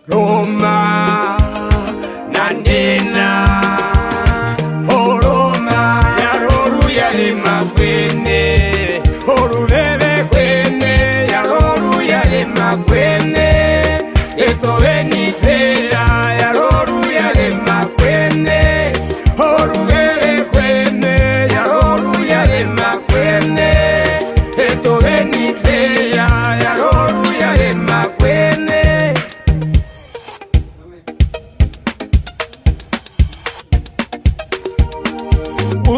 Roma nandena Roma ya roru ya lema kwene Orubebe kwene ya roru ya lema kwene Eto veni fea ya roru ya lema kwene Orubebe kwene ya roru ya lema kwene Eto veni fea ya roru ya lema kwene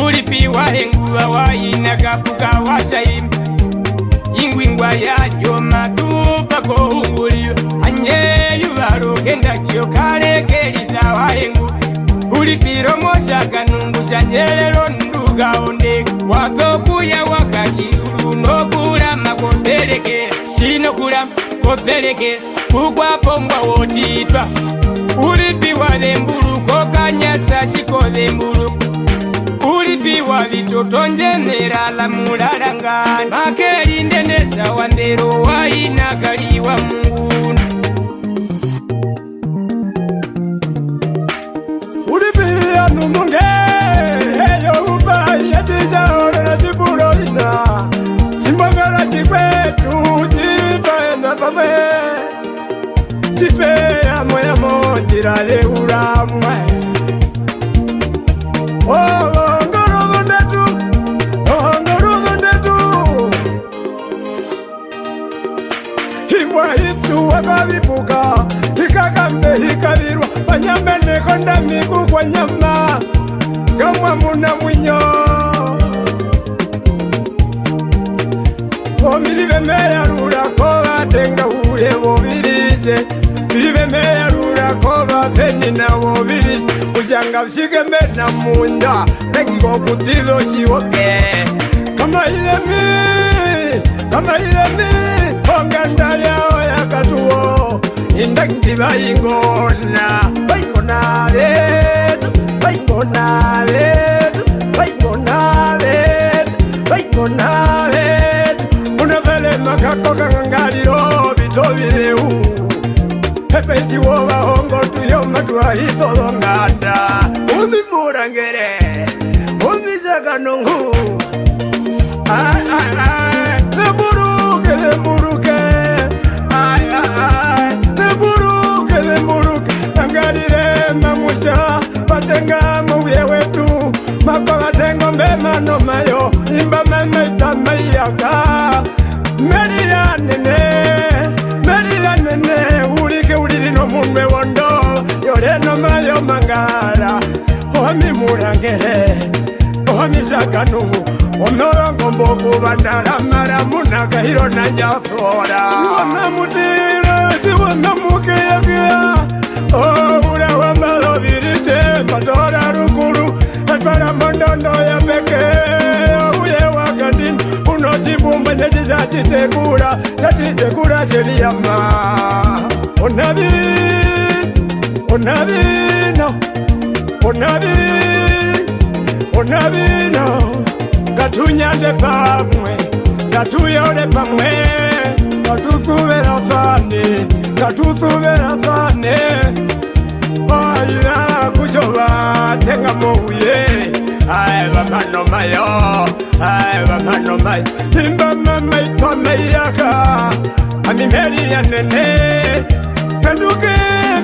Ulipiwa henguwa waina kapuka washaimba Ingwingwa ya joma tupa kohungulio Anyeyu barokenda kiyo kare keliza wahengu Ulipiro mosha kanungusha nyelelo nduga onde Wakokuya wakashirulu no kulama kopeleke Sino kulama kopeleke Kukwa pongwa wotitwa Ulipiwa dembulu kokanyasa shiko dembulu Ulipiwa vitoto njenera la mulalangani Makeli ndendesa wandero waina kaliwa munguna Ulipia numunge Heyo upa yatiza orena tibulo ina Chimbangara chikwetu chipaenda pame Chipe ya moya monjira le uramwe Wakavipuka, hikakambe hikavirwa Panyambene konda miku kwa nyama Kama muna mwinyo Milive meya rura kova tenga uye wovirize Milive meya rura kova peni na wovirize Ushanga mshike mena munda Peki kokutizo shiwoke Kama ilemi Onganda yao ya katuo Indakti bayingona Bayingona letu Bayingona letu Bayingona letu Bayingona letu Unafele makako kangalio Vitovile Pepe jiwoba hongo tuyo matua hito longanda Umi murangere Umi zaganungu Lemburuke Nangalire mamusha Batenga muye wetu Mako batengo mbema no mayo Imba meme tamayaka Meria nene Ulike ulirino munwe wondo Yore no mayo mangara Omi murangere Omi sakanungu Onorongo mboku bandara Maramuna kahiro na njafora Wana mutira Siwana mukeyakia Ura wambalo virite Patora rukuru Atwara mondondo ya peke Uye wakandin Unochibumba nyejiza chitekura Chitekura cheliyama Onabino Gatunyande pamwe Gatuyole pamwe Gatutuvera fane Oira kuchoba tenga mouye Ae vamano mayo Imba mama itome yaka Amimeri ya nene Penduke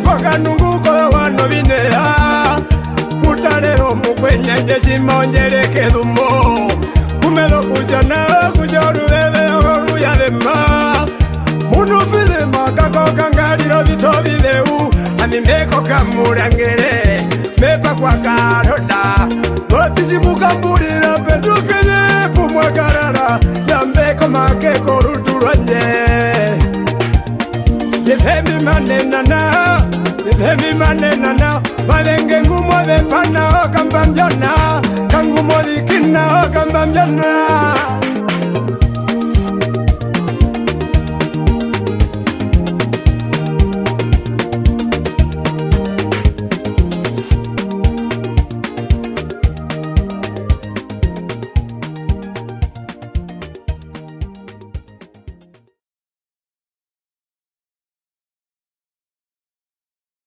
kwa kanunguko wano vinea Mutalero mukwenye njeshi monjereke dhumo Kumelo kujana kujoru veve oru ya lema Munu filema kako kangariro vito vileu Amimeko kamurangere Mepa kwa karoda Otisi mukambulira pendukene pumwakarara Yambeko makeko ruturanje Yevemi manenana Malenge ngumo vepana okambamjana Kangumo likina okambamjana